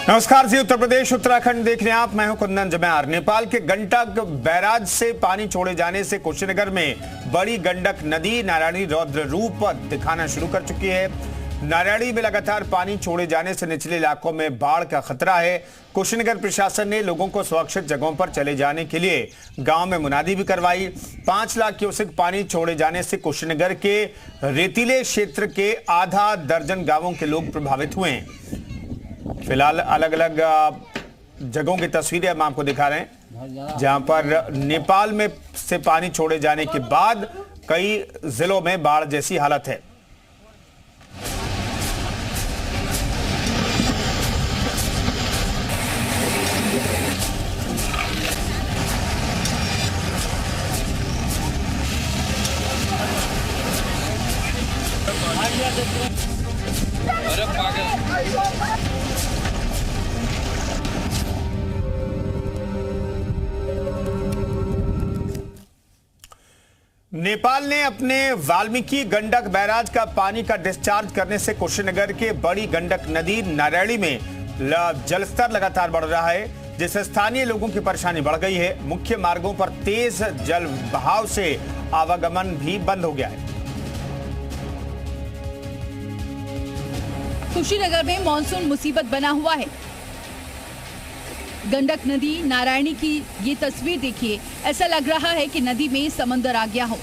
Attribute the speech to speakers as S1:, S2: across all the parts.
S1: नमस्कार जी, उत्तर प्रदेश उत्तराखंड देख रहे हैं आप। मैं हूं कुंदन जमैर। नेपाल के गंडक बैराज से पानी छोड़े जाने से कुशीनगर में बड़ी गंडक नदी नारायणी रौद्र रूप दिखाना शुरू कर चुकी है। नारायणी में लगातार पानी छोड़े जाने से निचले इलाकों में बाढ़ का खतरा है। कुशीनगर प्रशासन ने लोगों को सुरक्षित जगहों पर चले जाने के लिए गांव में मुनादी भी करवाई। 5 लाख क्यूसेक पानी छोड़े जाने से कुशीनगर के रेतीले क्षेत्र के आधा दर्जन गांवों के लोग प्रभावित हुए हैं। फिलहाल अलग अलग जगहों की तस्वीरें हम आपको दिखा रहे हैं, जहां पर नेपाल में से पानी छोड़े जाने के बाद कई जिलों में बाढ़ जैसी हालत है। नेपाल ने अपने वाल्मीकि गंडक बैराज का पानी का डिस्चार्ज करने से कुशीनगर के बड़ी गंडक नदी नारायणी में जलस्तर लगातार बढ़ रहा है, जिससे स्थानीय लोगों की परेशानी बढ़ गई है। मुख्य मार्गों पर तेज जल बहाव से आवागमन भी बंद हो गया है।
S2: कुशीनगर में मानसून मुसीबत बना हुआ है। गंडक नदी नारायणी की ये तस्वीर देखिए, ऐसा लग रहा है कि नदी में समंदर आ गया हो।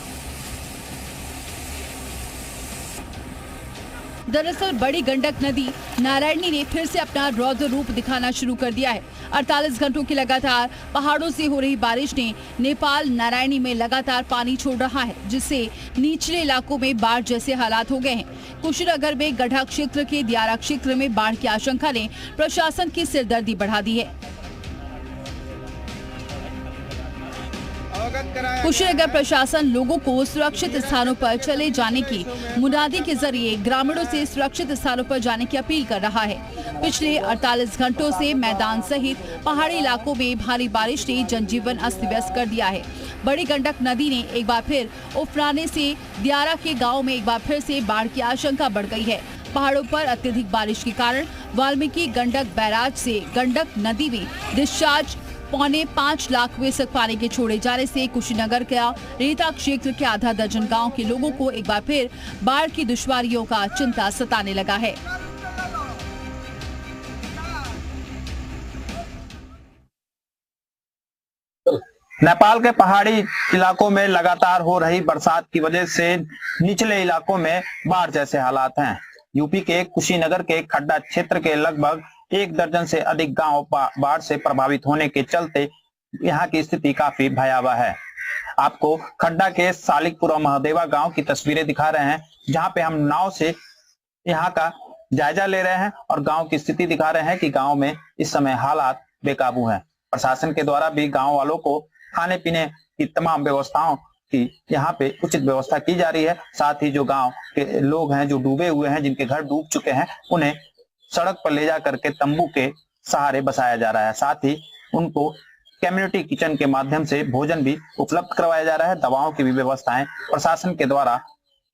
S2: दरअसल बड़ी गंडक नदी नारायणी ने फिर से अपना रौद्र रूप दिखाना शुरू कर दिया है। 48 घंटों की लगातार पहाड़ों से हो रही बारिश ने नेपाल नारायणी में लगातार पानी छोड़ रहा है, जिससे निचले इलाकों में बाढ़ जैसे हालात हो गए हैं। कुशीनगर में गढ़ा क्षेत्र के दियारा क्षेत्र में बाढ़ की आशंका ने प्रशासन की सिरदर्दी बढ़ा दी है। कुशीनगर प्रशासन लोगों को सुरक्षित स्थानों पर चले जाने की मुनादी के जरिए ग्रामीणों से सुरक्षित स्थानों पर जाने की अपील कर रहा है। पिछले 48 घंटों से मैदान सहित पहाड़ी इलाकों में भारी बारिश ने जनजीवन अस्त व्यस्त कर दिया है। बड़ी गंडक नदी ने एक बार फिर उफराने से दियारा के गाँव में एक बार फिर से बाढ़ की आशंका बढ़ गई है। पहाड़ों पर अत्यधिक बारिश के कारण वाल्मीकि गंडक बैराज से गंडक नदी में डिस्चार्ज 5.25 लाख क्यूसेक पानी के छोड़े जाने से कुशीनगर का रेता क्षेत्र के आधा दर्जन गांव के लोगों को एक बार फिर बाढ़ की दुश्वारियों का चिंता सताने लगा है।
S3: नेपाल के पहाड़ी इलाकों में लगातार हो रही बरसात की वजह से निचले इलाकों में बाढ़ जैसे हालात हैं। यूपी के कुशीनगर के खड्डा क्षेत्र के लगभग 1 दर्जन से अधिक गांव बाढ़ से प्रभावित होने के चलते यहां की स्थिति काफी भयावह है। आपको खड्डा के सालिकपुरा महादेवा गांव की तस्वीरें दिखा रहे हैं, जहां पे हम नाव से यहां का जायजा ले रहे हैं और गांव की स्थिति दिखा रहे हैं कि गांव में इस समय हालात बेकाबू हैं। प्रशासन के द्वारा भी गांव वालों को खाने पीने की तमाम व्यवस्थाओं की यहाँ पे उचित व्यवस्था की जा रही है। साथ ही जो गांव के लोग हैं जो डूबे हुए हैं, जिनके घर डूब चुके हैं, उन्हें सड़क पर ले जा करके तंबू के सहारे बसाया जा रहा है। साथ ही उनको कम्युनिटी किचन के माध्यम से भोजन भी उपलब्ध करवाया जा रहा है। दवाओं की भी व्यवस्थाएं प्रशासन के द्वारा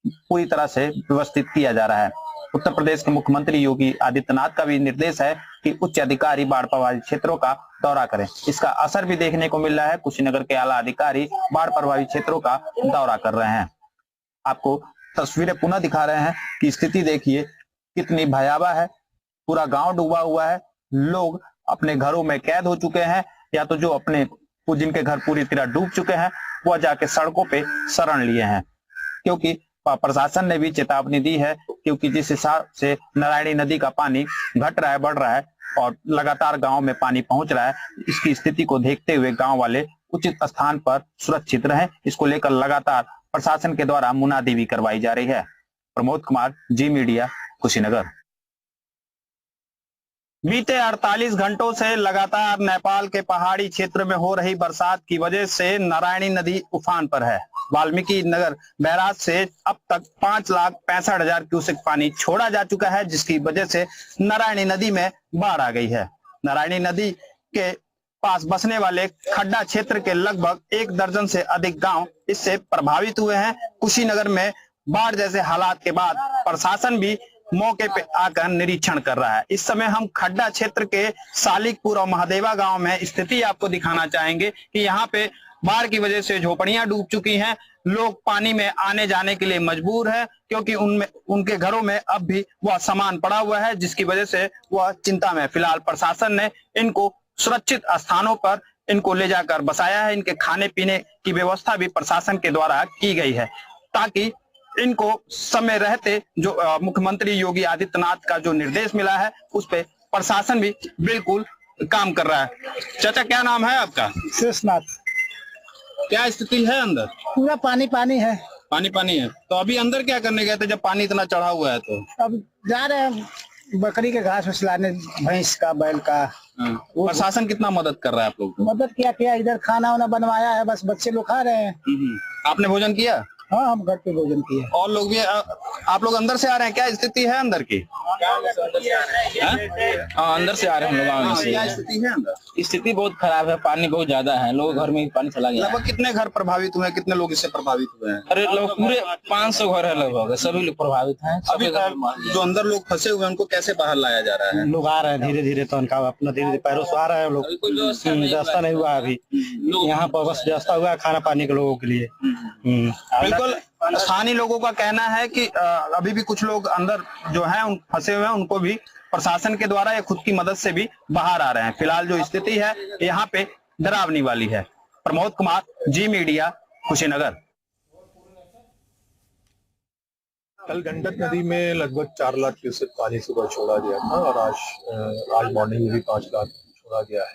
S3: पूरी तरह से व्यवस्थित किया जा रहा है। उत्तर प्रदेश के मुख्यमंत्री योगी आदित्यनाथ का भी निर्देश है कि उच्च अधिकारी बाढ़ प्रभावित क्षेत्रों का दौरा करें। इसका असर भी देखने को मिल रहा है। कुशीनगर के आला अधिकारी बाढ़ प्रभावित क्षेत्रों का दौरा कर रहे हैं। आपको तस्वीरें पुनः दिखा रहे हैं कि स्थिति देखिए कितनी भयावह है। पूरा गांव डूबा हुआ है। लोग अपने घरों में कैद हो चुके हैं, या तो जो जिनके घर पूरी तरह डूब चुके हैं वह जाके सड़कों पे शरण लिए हैं। क्योंकि प्रशासन ने भी चेतावनी दी है, क्योंकि जिस हिसाब से नारायणी नदी का पानी घट रहा है, बढ़ रहा है और लगातार गांव में पानी पहुंच रहा है, इसकी स्थिति को देखते हुए गांव वाले उचित स्थान पर सुरक्षित रहें, इसको लेकर लगातार प्रशासन के द्वारा मुनादी भी करवाई जा रही है। प्रमोद कुमार, जी मीडिया, कुशीनगर। बीते 48 घंटों से लगातार नेपाल के पहाड़ी क्षेत्र में हो रही बरसात की वजह से नारायणी नदी उफान पर है। वाल्मीकि नगर बैराज से अब तक 5,65,000 क्यूसेक पानी छोड़ा जा चुका है, जिसकी वजह से नारायणी नदी में बाढ़ आ गई है। नारायणी नदी के पास बसने वाले खड्डा क्षेत्र के लगभग 1 दर्जन से अधिक गांव इससे प्रभावित हुए हैं। कुशीनगर में बाढ़ जैसे हालात के बाद प्रशासन भी मौके पे आकर निरीक्षण कर रहा है। इस समय हम खड्डा क्षेत्र के सालिकपुर और महादेवा गांव में स्थिति आपको दिखाना चाहेंगे कि यहाँ पे बाढ़ की वजह से झोपड़ियां डूब चुकी हैं। लोग पानी में आने जाने के लिए मजबूर है क्योंकि उनके घरों में अब भी वह सामान पड़ा हुआ है, जिसकी वजह से वह चिंता में। फिलहाल प्रशासन ने इनको सुरक्षित स्थानों पर इनको ले जाकर बसाया है। इनके खाने पीने की व्यवस्था भी प्रशासन के द्वारा की गई है ताकि इनको समय रहते जो मुख्यमंत्री योगी आदित्यनाथ का जो निर्देश मिला है उस पे प्रशासन भी बिल्कुल काम कर रहा है। चाचा, क्या नाम है आपका?
S4: शेषनाथ।
S3: क्या स्थिति है अंदर?
S4: पूरा पानी पानी है।
S3: पानी है। तो अभी अंदर क्या करने गए थे जब पानी इतना चढ़ा हुआ है? तो
S4: अब जा रहे हैं बकरी के घास फुसलाने, भैंस का, बैल का।
S3: प्रशासन कितना मदद कर रहा है आप लोग को?
S4: मदद किया इधर खाना वाना बनवाया है, बस बच्चे लोग खा रहे हैं।
S3: आपने भोजन किया?
S4: हाँ, हम घर पे भोजन किए।
S3: और लोग भी आप लोग अंदर से आ रहे हैं? क्या स्थिति है अंदर की?
S5: हाँ, अंदर से आ रहे हैं हम लोग।
S3: क्या स्थिति है अंदर?
S5: स्थिति बहुत खराब है, पानी बहुत ज्यादा है, लोग घर में पानी चला गया।
S3: लगभग कितने घर प्रभावित हुए हैं? कितने लोग इससे प्रभावित हुए हैं?
S5: अरे लोग पूरे 500 घर है लगभग, सभी लोग प्रभावित हैं।
S3: अभी जो अंदर लोग फंसे हुए हैं उनको कैसे बाहर लाया जा रहा है?
S4: लोग आ रहे हैं धीरे धीरे, तो उनका अपना धीरे धीरे पैरों से आ रहे हैं लोग। रास्ता नहीं हुआ अभी, यहाँ पर बस रास्ता हुआ है खाना पानी के लोगों के लिए।
S3: बिल्कुल। स्थानीय लोगों का कहना है कि अभी भी कुछ लोग अंदर जो हैं फंसे हुए हैं, उनको भी प्रशासन के द्वारा या खुद की मदद से भी बाहर आ रहे हैं। फिलहाल जो स्थिति है यहाँ पे डरावनी वाली है। प्रमोद कुमार, जी मीडिया, कुशीनगर।
S6: कल गंडक नदी में लगभग 4 लाख क्यूसेक पानी सुबह छोड़ा गया था और आज मॉर्निंग में भी 5 लाख छोड़ा गया है।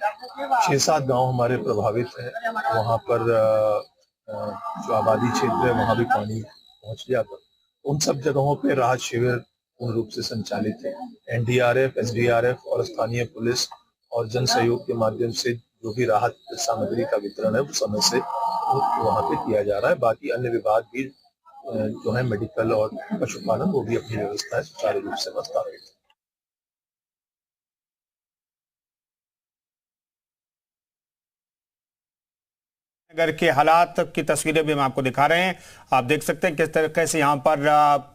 S6: 6-7 गांव हमारे प्रभावित हैं। वहां पर जो आबादी क्षेत्र है वहां भी पानी पहुंच गया था। उन सब जगहों पे राहत शिविर पूर्ण रूप से संचालित है। एनडीआरएफ, एसडीआरएफ और स्थानीय पुलिस और जन सहयोग के माध्यम से जो भी राहत सामग्री का वितरण है वो समय से वहां पे किया जा रहा है। बाकी अन्य विभाग भी जो है मेडिकल और पशुपालन, वो भी अपनी व्यवस्थाएं सुचारू रूप से बता रहे हैं।
S1: नगर के हालात की तस्वीरें भी हम आपको दिखा रहे हैं। आप देख सकते हैं किस तरीके से यहाँ पर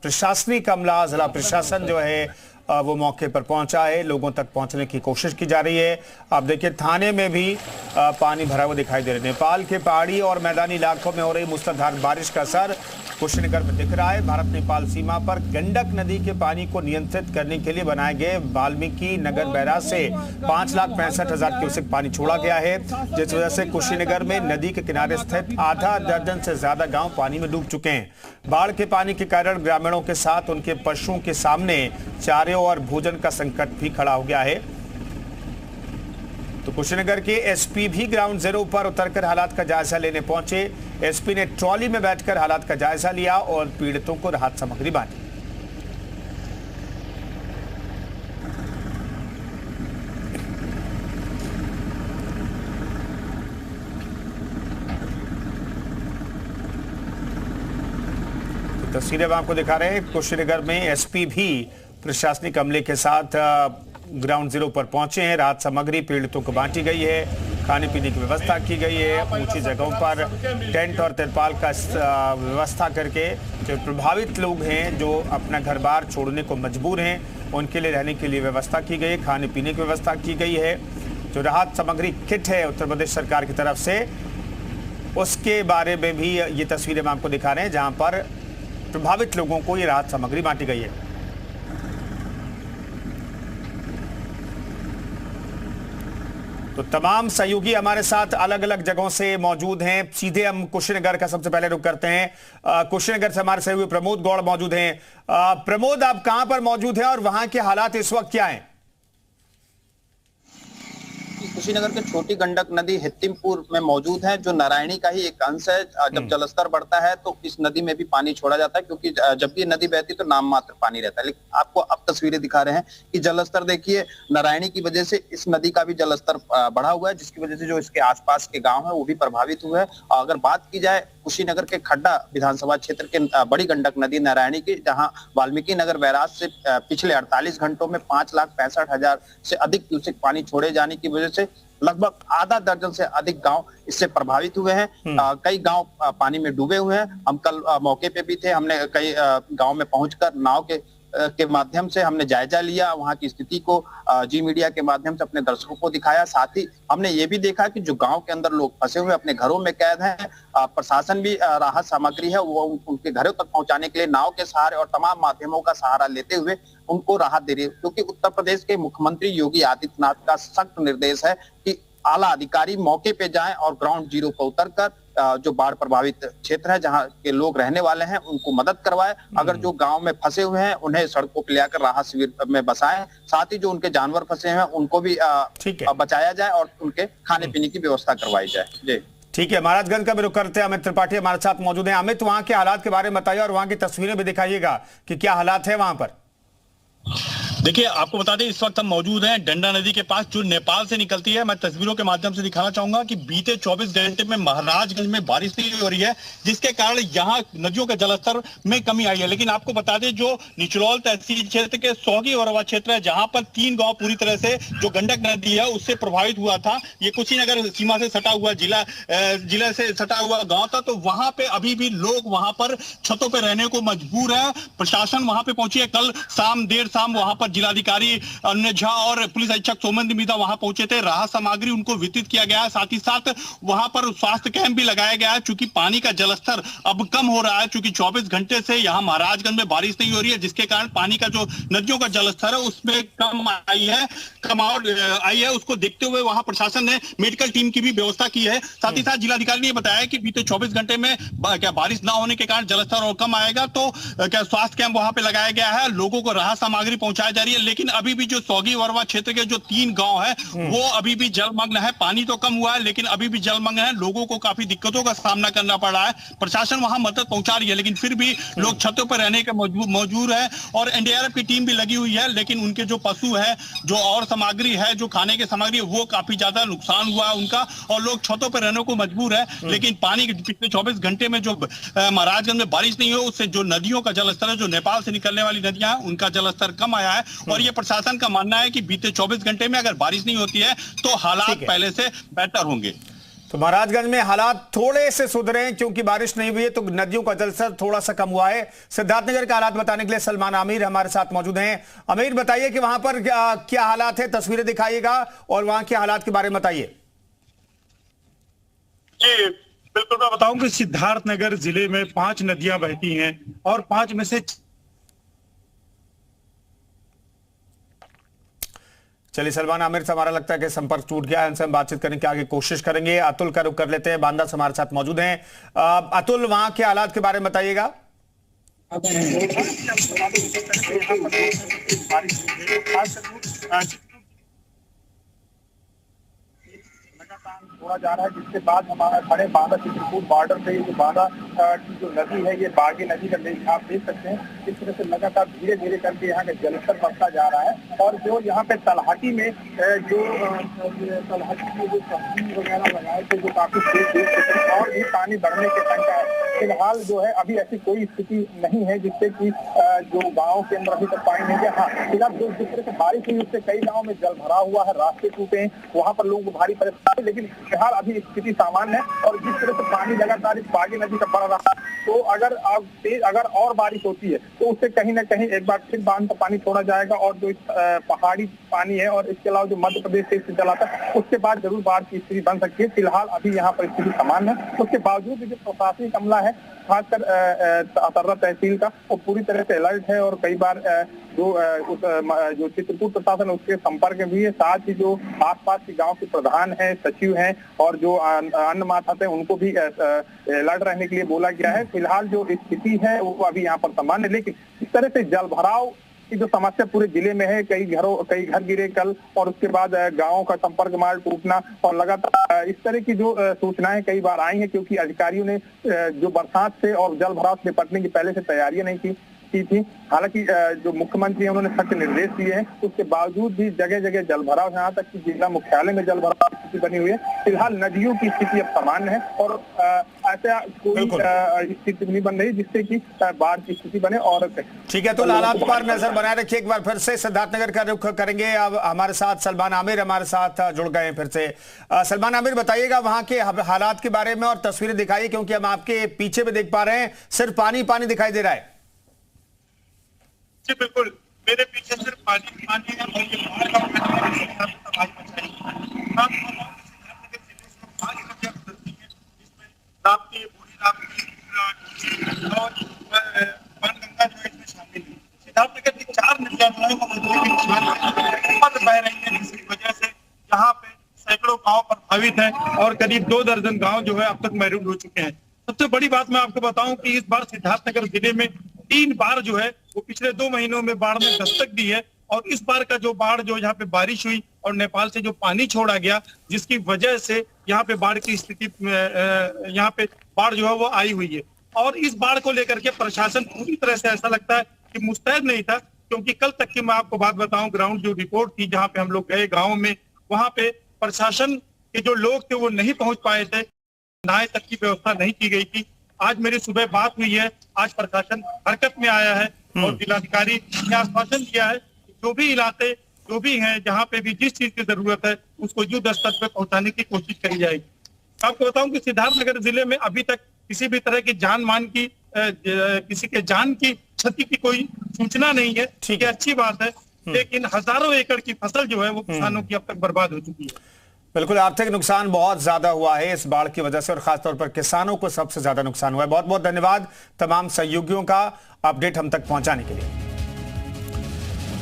S1: प्रशासनिक अमला, जिला प्रशासन जो है वो मौके पर पहुंचा है, लोगों तक पहुंचने की कोशिश की जा रही है। आप देखिए थाने में भी पानी भरा हुआ दिखाई दे रहा है। नेपाल के पहाड़ी और मैदानी इलाकों में हो रही मूसलाधार बारिश का असर कुशीनगर में दिख रहा है। भारत नेपाल सीमा पर गंडक नदी के पानी को नियंत्रित करने के लिए बनाए गए वाल्मीकि नगर बैराज से 5,65,000 क्यूसेक पानी छोड़ा गया है, जिस वजह से कुशीनगर में नदी के किनारे स्थित आधा दर्जन से ज्यादा गांव पानी में डूब चुके हैं। बाढ़ के पानी के कारण ग्रामीणों के साथ उनके पशुओं के सामने चारे और भोजन का संकट भी खड़ा हो गया है। तो कुशीनगर के एसपी भी ग्राउंड जीरो पर उतरकर हालात का जायजा लेने पहुंचे। एसपी ने ट्रॉली में बैठकर हालात का जायजा लिया और पीड़ितों को राहत सामग्री बांटी। तो तस्वीरें हम आपको दिखा रहे हैं। कुशीनगर में एसपी भी प्रशासनिक अमले के साथ ग्राउंड जीरो पर पहुंचे हैं। राहत सामग्री पीड़ितों को बांटी गई है, खाने पीने की व्यवस्था की गई है। ऊंची जगहों पर टेंट और तिरपाल का व्यवस्था करके जो प्रभावित लोग हैं, जो अपना घर बार छोड़ने को मजबूर हैं, उनके लिए रहने के लिए व्यवस्था की गई है, खाने पीने की व्यवस्था की गई है। जो राहत सामग्री किट है उत्तर प्रदेश सरकार की तरफ से, उसके बारे में भी ये तस्वीरें हम आपको दिखा रहे हैं, जहां पर प्रभावित लोगों को ये राहत सामग्री बांटी गई है। तो तमाम सहयोगी हमारे साथ अलग अलग जगहों से मौजूद हैं। सीधे हम कुशीनगर का सबसे पहले रुख करते हैं। कुशीनगर से हमारे सहयोगी प्रमोद गौड़ मौजूद हैं। प्रमोद, आप कहां पर मौजूद हैं और वहां के हालात इस वक्त क्या हैं?
S3: कुशीनगर के छोटी गंडक नदी हित्तिमपुर में मौजूद है, जो नारायणी का ही एक अंश है। जब जलस्तर बढ़ता है तो इस नदी में भी पानी छोड़ा जाता है, क्योंकि जब भी नदी बहती तो नाम मात्र पानी रहता है। लेकिन आपको अब तस्वीरें दिखा रहे हैं कि जलस्तर देखिए, नारायणी की वजह से इस नदी का भी जलस्तर बढ़ा हुआ है, जिसकी वजह से जो इसके आसपास के गाँव है वो भी प्रभावित हुए हैं। और अगर बात की जाए कुशीनगर के खड्डा विधानसभा क्षेत्र के बड़ी गंडक नदी नारायणी की, जहां वाल्मीकि नगर बैराज से पिछले 48 घंटों में 5,65,000 से अधिक क्यूसेक पानी छोड़े जाने की वजह से लगभग आधा दर्जन से अधिक गांव इससे प्रभावित हुए हैं। कई गांव पानी में डूबे हुए हैं। हम कल मौके पे भी थे, हमने कई गांव में पहुंचकर नाव के के माध्यम से हमने जायजा लिया, वहां की स्थिति को जी मीडिया के माध्यम से अपने दर्शकों को दिखाया। साथ ही हमने ये भी देखा कि जो गांव के अंदर लोग फंसे हुए अपने घरों में कैद हैं, प्रशासन भी राहत सामग्री है वो उनके घरों तक पहुंचाने के लिए नाव के सहारे और तमाम माध्यमों का सहारा लेते हुए उनको राहत दे रही है, क्योंकि उत्तर प्रदेश के मुख्यमंत्री योगी आदित्यनाथ का सख्त निर्देश है कि आला अधिकारी मौके पे जाएं और ग्राउंड जीरो पर उतरकर जो बाढ़ प्रभावित क्षेत्र है जहां के लोग रहने वाले हैं उनको मदद करवाएं। अगर जो गांव में फंसे हुए हैं उन्हें सड़कों पर लेकर राहत शिविर में बसाएं। साथ ही जो उनके जानवर फंसे हैं उनको भी बचाया जाए और उनके खाने पीने की व्यवस्था करवाई जाए। जी
S1: ठीक है, महाराजगंज का भी रुख करते हैं। अमित त्रिपाठी हमारे साथ मौजूद हैं। अमित, वहां के हालात के बारे में बताइए और वहां की तस्वीरें भी दिखाइएगा कि क्या हालात है वहां पर।
S7: देखिए, आपको बता दें इस वक्त हम मौजूद हैं डंडा नदी के पास जो नेपाल से निकलती है। मैं तस्वीरों के माध्यम से दिखाना चाहूंगा कि बीते 24 घंटे में महाराजगंज में बारिश नहीं हो रही है, जिसके कारण यहाँ नदियों के जलस्तर में कमी आई है। लेकिन आपको बता दें जो निचलौल तहसील क्षेत्र के सौगी और अरवा क्षेत्र है जहां पर 3 गांव पूरी तरह से जो गंडक नदी है उससे प्रभावित हुआ था। ये कुशीनगर सीमा से सटा हुआ जिला से सटा हुआ गाँव था, तो वहां पे अभी भी लोग वहां पर छतों पर रहने को मजबूर है। प्रशासन वहां पे पहुंची है। कल देर शाम वहां पर जिलाधिकारी अन्य झा और पुलिस अधीक्षक सोमेंद्र मीणा वहां पहुंचे थे। राहत सामग्री उनको वितरित किया गया है। साथ ही साथ वहां पर स्वास्थ्य कैंप भी लगाया गया है। चूंकि पानी का जलस्तर अब कम हो रहा है, चूंकि 24 घंटे से यहां महाराजगंज में बारिश नहीं हो रही है, जिसके कारण पानी का जो नदियों का जलस्तर है उसमें कमावट आई है। उसको देखते हुए वहां प्रशासन ने मेडिकल टीम की भी व्यवस्था की है। साथ ही साथ जिलाधिकारी ने बताया कि बीते 24 घंटे में क्या बारिश न होने के कारण जलस्तर और कम आएगा, तो क्या स्वास्थ्य कैंप वहां पे लगाया गया है। लोगों को राहत सामग्री पहुंचाई जा रही है। लेकिन अभी भी जो सौगी वरवा क्षेत्र के जो 3 गांव है वो अभी भी जलमग्न है। पानी तो कम हुआ है लेकिन अभी भी जलमग्न है। लोगों को काफी दिक्कतों का सामना करना पड़ रहा है। प्रशासन वहां मदद पहुंचा रही है लेकिन फिर भी लोग छतों पर रहने के मजबूर है। और एनडीआरएफ की टीम भी लगी हुई है, लेकिन उनके जो पशु है, जो और सामग्री है, जो खाने की सामग्री, वो काफी ज्यादा नुकसान हुआ है उनका और लोग छतों पर रहने को मजबूर है। लेकिन पानी के पिछले 24 घंटे में जो महाराजगंज में बारिश नहीं हो उससे जो नदियों का जलस्तर है, जो नेपाल से निकलने वाली नदियां हैं, उनका जलस्तर कम आया है। और ये प्रशासन का मानना है कि बीते 24 घंटे में अगर बारिश नहीं होती है तो हालात पहले से बेहतर होंगे।
S1: तो महाराजगंज में हालात थोड़े से सुधरे हैं क्योंकि बारिश नहीं हुई है, तो नदियों का जलस्तर थोड़ा सा कम हुआ है। सिद्धार्थनगर के हालात बताने के लिए सलमान आमिर हमारे साथ मौजूद हैं। आमिर, बताइए कि वहां पर क्या हालात है, तस्वीरें दिखाइएगा और वहां के हालात के बारे में बताइए।
S8: जी बिल्कुल, मैं बताऊं कि सिद्धार्थनगर जिले में 5 नदियां बहती हैं और 5 में से
S1: चलिए, सलमान आमिर से हमारा लगता है कि संपर्क टूट गया है। उनसे हम बातचीत करने की आगे कोशिश करेंगे। अतुल का रुख कर लेते हैं, बांदा से हमारे साथ मौजूद हैं। अतुल, वहां के हालात के बारे में बताइएगा।
S9: छोड़ा जा रहा है, जिसके बाद हमारा खड़े बांदा चित्रकूट बॉर्डर पे ये जो बांदा की जो नदी है, ये बागी नदी का आप देख सकते हैं किस तरह से लगातार धीरे धीरे करके यहाँ का जलस्तर बढ़ता जा रहा है। और जो यहाँ पे तलहटी में जो तलहटी में जो सब्जी वगैरह लगाए थे, जो काफी तेज और भी पानी बढ़ने के शंका है। फिलहाल जो है अभी ऐसी कोई स्थिति नहीं है जिससे कि जो गाँव के अंदर अभी तक पानी नहीं गया। हाँ, फिलहाल जिस तरह से बारिश हुई उससे कई गाँव में जल भरा हुआ है, रास्ते टूटे हैं, वहाँ पर लोगों को भारी परेशानी, लेकिन फिलहाल अभी स्थिति सामान्य है। और जिस तरह से पानी लगातार इस बागी नदी का बढ़ रहा है, तो अगर और बारिश होती है तो उससे कहीं ना कहीं एक बार फिर बांध का पानी छोड़ा जाएगा और जो पहाड़ी पानी है और इसके अलावा जो मध्य प्रदेश से जल आता है उसके बाद जरूर बाढ़ की स्थिति बन सकती है। फिलहाल अभी यहाँ पर स्थिति सामान्य है। उसके बावजूद जो प्रशासनिक अमला है, खासकर अतर्रा तहसील का, वो पूरी तरह से अलर्ट है और कई बार जो चित्रकूट प्रशासन उसके संपर्क में भी है। साथ ही जो आसपास के गांव के प्रधान हैं, सचिव हैं और जो अन्य माता थे उनको भी अलर्ट रहने के लिए बोला गया है। फिलहाल जो स्थिति है वो अभी यहाँ पर सामान्य, लेकिन इस तरह से जल भराव की जो समस्या पूरे जिले में है, कई घर गिरे कल और उसके बाद गांवों का संपर्क मार्ग टूटना और लगातार इस तरह की जो सूचनाएं कई बार आई हैं, क्योंकि अधिकारियों ने जो बरसात से और जल भराव से निपटने की पहले से तैयारियां नहीं की थी। हालांकि जो मुख्यमंत्री हैं उन्होंने सख्त निर्देश दिए हैं, उसके बावजूद भी जगह जगह जल भराव, यहाँ तक कि जिला मुख्यालय में जल भराव की स्थिति बनी हुई है। फिलहाल नदियों की स्थिति अब सामान्य है और ऐसा कोई स्थिति नहीं बन रही जिससे कि बाढ़ की स्थिति बने। और
S1: ठीक है, तो हालात पर नजर बनाए रखिए। एक बार फिर से सिद्धार्थनगर का रुख करेंगे। अब हमारे साथ सलमान आमिर हमारे साथ जुड़ गए हैं फिर से। सलमान आमिर, बताइएगा वहां के हालात के बारे में और तस्वीरें दिखाइए, क्योंकि हम आपके पीछे भी देख पा रहे हैं सिर्फ पानी पानी दिखाई दे रहा है।
S8: जी बिल्कुल, मेरे पीछे सिर्फ पानी पानी है और ये बाढ़ का पानी तबाही मचाई। पांच नदियां गुजरती हैं, जिसमें राप्ती, बूढ़ी राप्ती और बाणगंगा जो है इसमें शामिल है। सिद्धार्थनगर की 4 नदियां जो है वो खतरे के निशान पर बह रही है, जिसकी वजह से यहाँ पे सैकड़ों गांव प्रभावित हैं और करीब 2 दर्जन गांव जो है अब तक महरूम हो चुके हैं। सबसे बड़ी बात मैं आपको बताऊं कि इस बार सिद्धार्थनगर जिले में 3 बार जो है वो पिछले 2 महीनों में बाढ़ ने दस्तक दी है और इस बार का जो बाढ़ जो यहाँ पे बारिश हुई और नेपाल से जो पानी छोड़ा गया, जिसकी वजह से यहाँ पे बाढ़ की स्थिति यहाँ पे बाढ़ जो है वो आई हुई है। और इस बाढ़ को लेकर के प्रशासन पूरी तरह से ऐसा लगता है कि मुस्तैद नहीं था, क्योंकि कल तक की मैं आपको बात बताऊं, ग्राउंड जो रिपोर्ट थी जहाँ पे हम लोग गए गाँव में, वहां पे प्रशासन के जो लोग थे वो नहीं पहुंच पाए थे, नहाए तक की व्यवस्था नहीं की गई थी। आज मेरी सुबह बात हुई है, आज प्रशासन हरकत में आया है और जिलाधिकारी ने आश्वासन दिया है कि जो भी इलाके जो भी हैं जहाँ पे भी जिस चीज की जरूरत है उसको युद्ध स्तर पे पहुंचाने की कोशिश करी जाएगी। आपको बताऊं कि सिद्धार्थनगर जिले में अभी तक किसी भी तरह की जान मान की किसी के जान की क्षति की कोई सूचना नहीं है, ये अच्छी बात है, लेकिन हजारों एकड़ की फसल जो है वो किसानों की अब तक बर्बाद हो चुकी है।
S1: बिल्कुल, आर्थिक नुकसान बहुत ज्यादा हुआ है इस बाढ़ की वजह से और खासतौर पर किसानों को सबसे ज्यादा नुकसान हुआ है। बहुत बहुत धन्यवाद तमाम सहयोगियों का अपडेट हम तक पहुंचाने के लिए।